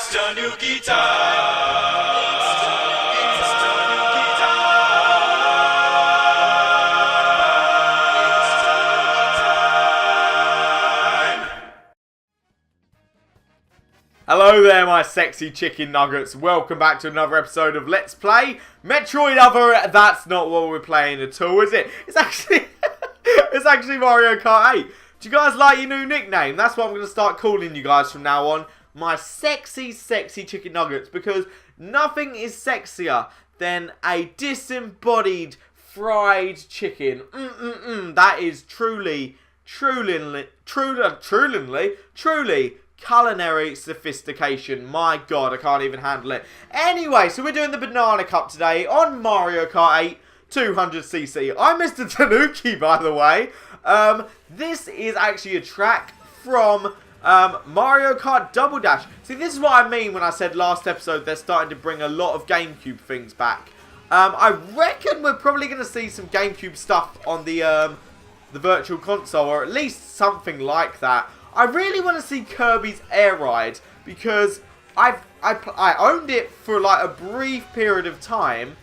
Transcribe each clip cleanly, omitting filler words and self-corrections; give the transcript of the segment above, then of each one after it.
MisterTanooki time! Hello there, my sexy chicken nuggets. Welcome back to another episode of Let's Play Metroid Other. That's not what we're playing at all, is it? It's actually Mario Kart 8. Do you guys like your new nickname? That's what I'm going to start calling you guys from now on. My sexy chicken nuggets, because nothing is sexier than a disembodied fried chicken. That is truly culinary sophistication. My god, I can't even handle it. Anyway, so we're doing the Banana Cup today on Mario Kart 8 200cc. I'm MisterTanooki, by the way. This is actually a track from Mario Kart Double Dash. See, this is what I mean when I said last episode they're starting to bring a lot of GameCube things back. I reckon we're probably going to see some GameCube stuff on the Virtual Console, or at least something like that. I really want to see Kirby's Air Ride, because I owned it for like a brief period of time,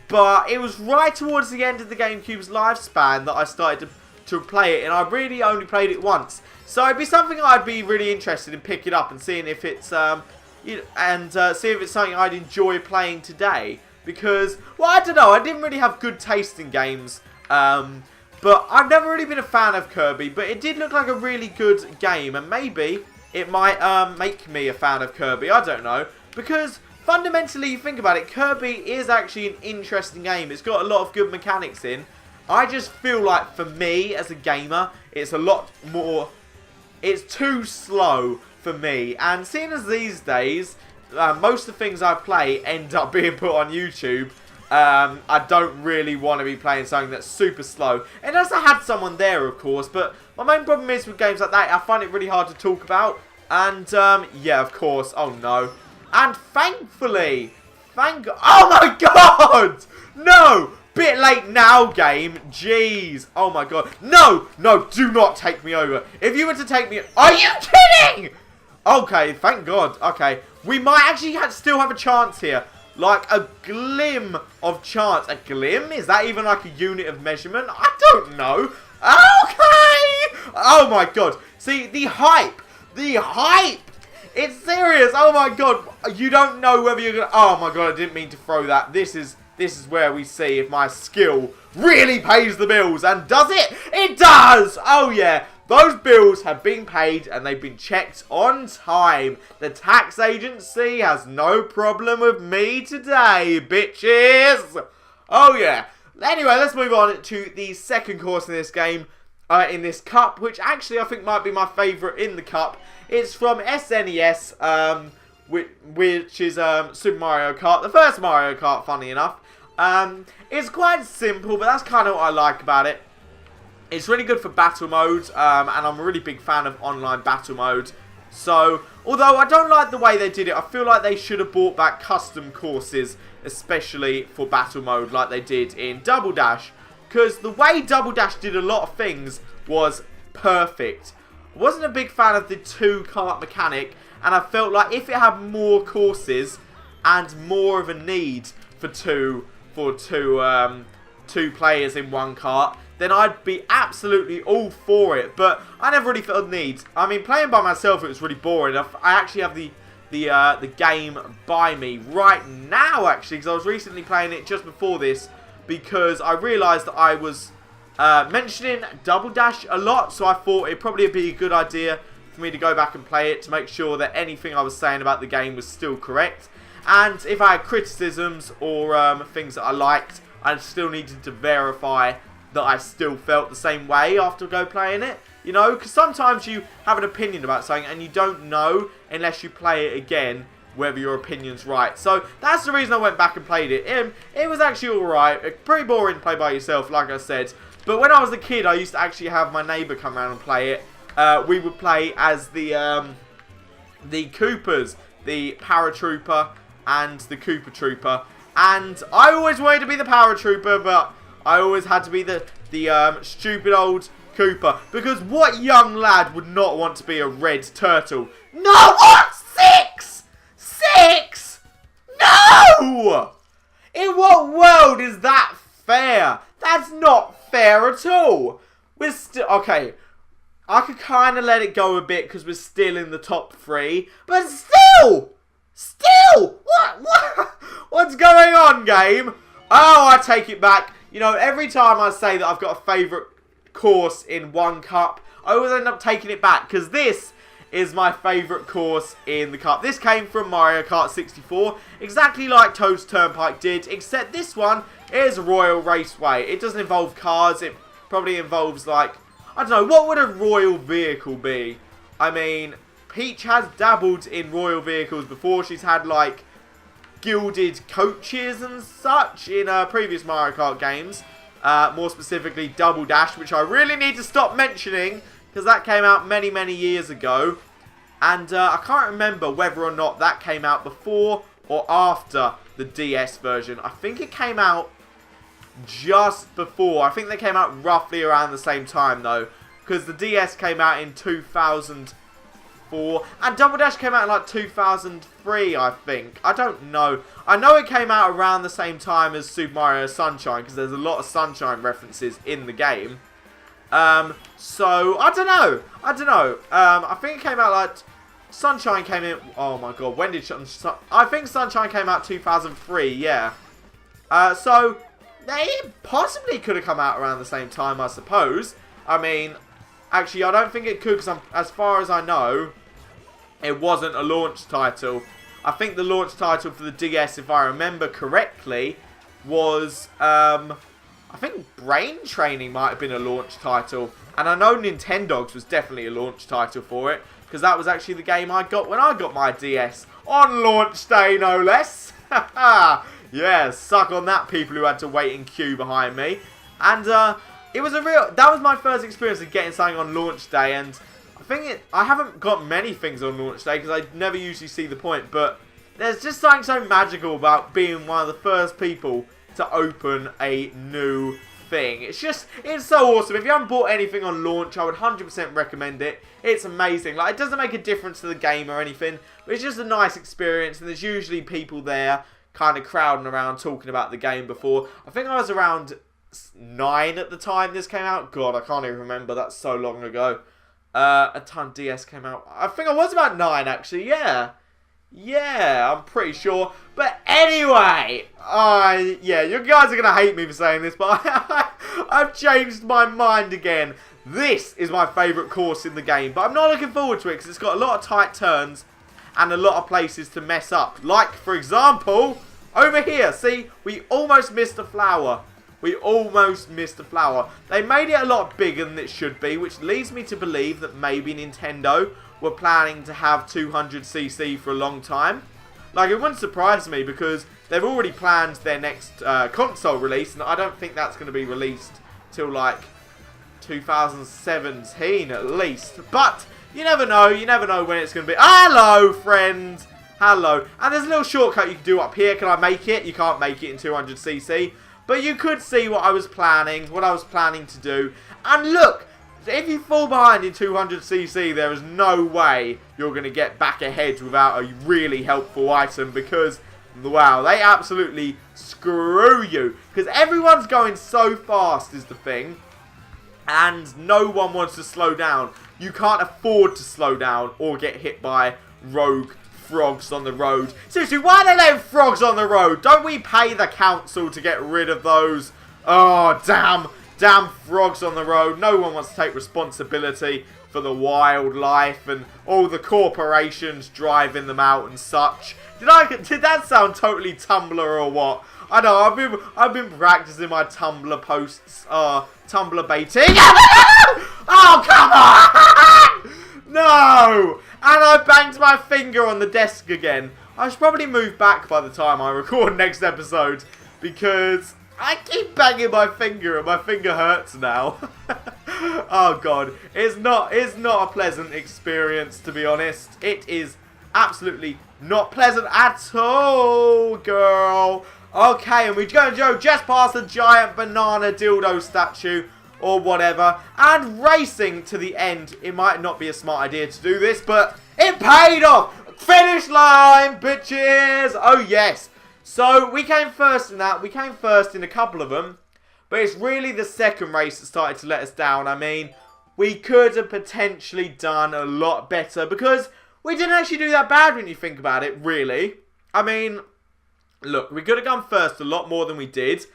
but it was right towards the end of the GameCube's lifespan that I started to play it, and I really only played it once. So it'd be something I'd be really interested in picking up and seeing if it's see if it's something I'd enjoy playing today. Because, well, I don't know, I didn't really have good taste in games. But I've never really been a fan of Kirby, but it did look like a really good game, and maybe it might make me a fan of Kirby, I don't know. Because fundamentally, you think about it, Kirby is actually an interesting game. It's got a lot of good mechanics in. I just feel like, for me as a gamer, it's a lot more, it's too slow for me. And seeing as these days, most of the things I play end up being put on YouTube, I don't really want to be playing something that's super slow. Unless I had someone there, of course. But my main problem is with games like that, I find it really hard to talk about. And, yeah, of course. Oh, no. And thankfully, oh, my God! No! Bit late now, game. Jeez. Oh, my God. No! No, do not take me over. If you were to take me... Are you kidding? Okay, thank God. Okay. We might actually still have a chance here. Like a glim of chance. A glim? Is that even like a unit of measurement? I don't know. Okay! Oh my god. See, the hype. The hype! It's serious. Oh my god. You don't know whether you're gonna... Oh my god, I didn't mean to throw that. This is where we see if my skill really pays the bills. And does it? It does! Oh yeah. Those bills have been paid and they've been checked on time. The tax agency has no problem with me today, bitches. Oh, yeah. Anyway, let's move on to the second course in this game, in this cup, which actually I think might be my favourite in the cup. It's from SNES, which is Super Mario Kart, the first Mario Kart, funny enough. It's quite simple, but that's kind of what I like about it. It's really good for battle mode, and I'm a really big fan of online battle mode. So, although I don't like the way they did it, I feel like they should have brought back custom courses, especially for battle mode, like they did in Double Dash. Because the way Double Dash did a lot of things was perfect. I wasn't a big fan of the two-kart mechanic, and I felt like if it had more courses and more of a need for two players in one kart, then I'd be absolutely all for it. But I never really felt the need. I mean, playing by myself, it was really boring. I actually have the game by me right now, actually, because I was recently playing it just before this, because I realised that I was mentioning Double Dash a lot, so I thought it'd probably be a good idea for me to go back and play it to make sure that anything I was saying about the game was still correct. And if I had criticisms or things that I liked, I still needed to verify that I still felt the same way after go playing it. You know, because sometimes you have an opinion about something and you don't know unless you play it again whether your opinion's right. So that's the reason I went back and played it. It was actually alright. Pretty boring to play by yourself, like I said. But when I was a kid, I used to actually have my neighbour come around and play it. We would play as the Koopas, the Paratrooper and the Koopa Trooper. And I always wanted to be the Paratrooper, but I always had to be the stupid old Koopa. Because what young lad would not want to be a red turtle? No, what? fair at all. We're still... Okay, I could kind of let it go a bit because we're still in the top 3. But still! Still! What's going on, game? Oh, I take it back. You know, every time I say that I've got a favourite course in one cup, I always end up taking it back because this is my favourite course in the cup. This came from Mario Kart 64, exactly like Toad's Turnpike did, except this one is Royal Raceway. It doesn't involve cars, it probably involves, like, I don't know, what would a royal vehicle be? I mean, Peach has dabbled in royal vehicles before. She's had, like, gilded coaches and such in previous Mario Kart games. More specifically, Double Dash, which I really need to stop mentioning, because that came out many, many years ago. And I can't remember whether or not that came out before or after the DS version. I think it came out just before. I think they came out roughly around the same time, though. Because the DS came out in 2004. And Double Dash came out in like 2003, I think. I don't know. I know it came out around the same time as Super Mario Sunshine, because there's a lot of Sunshine references in the game. So, I don't know. I think it came out like... Sunshine came in... Oh my god, when did... I think Sunshine came out 2003, yeah. So, they possibly could have come out around the same time, I suppose. I mean, actually, I don't think it could, because as far as I know, it wasn't a launch title. I think the launch title for the DS, if I remember correctly, was... I think Brain Training might have been a launch title. And I know Nintendogs was definitely a launch title for it, because that was actually the game I got when I got my DS. On launch day, no less. Yeah, suck on that, people who had to wait in queue behind me. And it was that was my first experience of getting something on launch day. And I haven't got many things on launch day, because I never usually see the point. But there's just something so magical about being one of the first people to open a new thing. It's so awesome. If you haven't bought anything on launch, I would 100% recommend it. It's amazing. Like, it doesn't make a difference to the game or anything, but it's just a nice experience, and there's usually people there kind of crowding around talking about the game before. I think I was around 9 at the time this came out. God, I can't even remember. That's so long ago. A ton DS came out. I think I was about 9, actually. Yeah. Yeah, I'm pretty sure. But anyway, yeah, you guys are going to hate me for saying this, but I've changed my mind again. This is my favourite course in the game, but I'm not looking forward to it because it's got a lot of tight turns and a lot of places to mess up. Like, for example, over here, see, we almost missed a flower. We almost missed a flower. They made it a lot bigger than it should be, which leads me to believe that maybe Nintendo were planning to have 200cc for a long time. Like, it wouldn't surprise me because they've already planned their next console release, and I don't think that's going to be released till like 2017 at least. But you never know when it's going to be. Hello, friends. Hello. And there's a little shortcut you can do up here. Can I make it? You can't make it in 200cc. But you could see what I was planning to do. And look, if you fall behind in 200cc, there is no way you're going to get back ahead without a really helpful item, because, wow, they absolutely screw you. Because everyone's going so fast is the thing, and no one wants to slow down. You can't afford to slow down or get hit by rogue frogs on the road. Seriously, why are they letting frogs on the road? Don't we pay the council to get rid of those? Oh, damn frogs on the road. No one wants to take responsibility for the wildlife and all the corporations driving them out and such. Did that sound totally Tumblr or what? I know, I've been practicing my Tumblr posts, Tumblr baiting. Oh, come on! No! And I banged my finger on the desk again. I should probably move back by the time I record next episode, because I keep banging my finger and my finger hurts now. Oh god, it's not a pleasant experience, to be honest. It is absolutely not pleasant at all, girl. Okay, and we're going to go just past the giant banana dildo statue or whatever, and racing to the end. It might not be a smart idea to do this, but it paid off. Finish line, bitches. Oh yes. So we came first in that. We came first in a couple of them, But it's really the second race that started to let us down. I mean, we could have potentially done a lot better because we didn't actually do that bad when you think about it, really. I mean, look, we could have gone first a lot more than we did.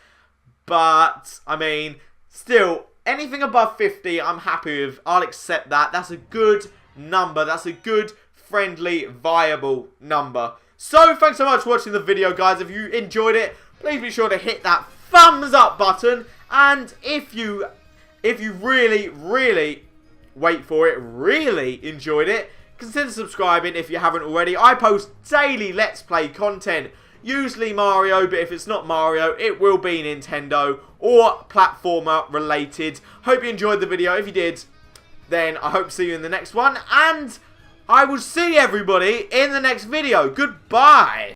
But, I mean, still, anything above 50, I'm happy with. I'll accept that. That's a good number. That's a good, friendly, viable number. So, thanks so much for watching the video, guys. If you enjoyed it, please be sure to hit that thumbs up button. And if you really, wait for it, really enjoyed it, consider subscribing if you haven't already. I post daily Let's Play content. Usually Mario, but if it's not Mario, it will be Nintendo or platformer related. Hope you enjoyed the video. If you did, then I hope to see you in the next one. And I will see everybody in the next video. Goodbye.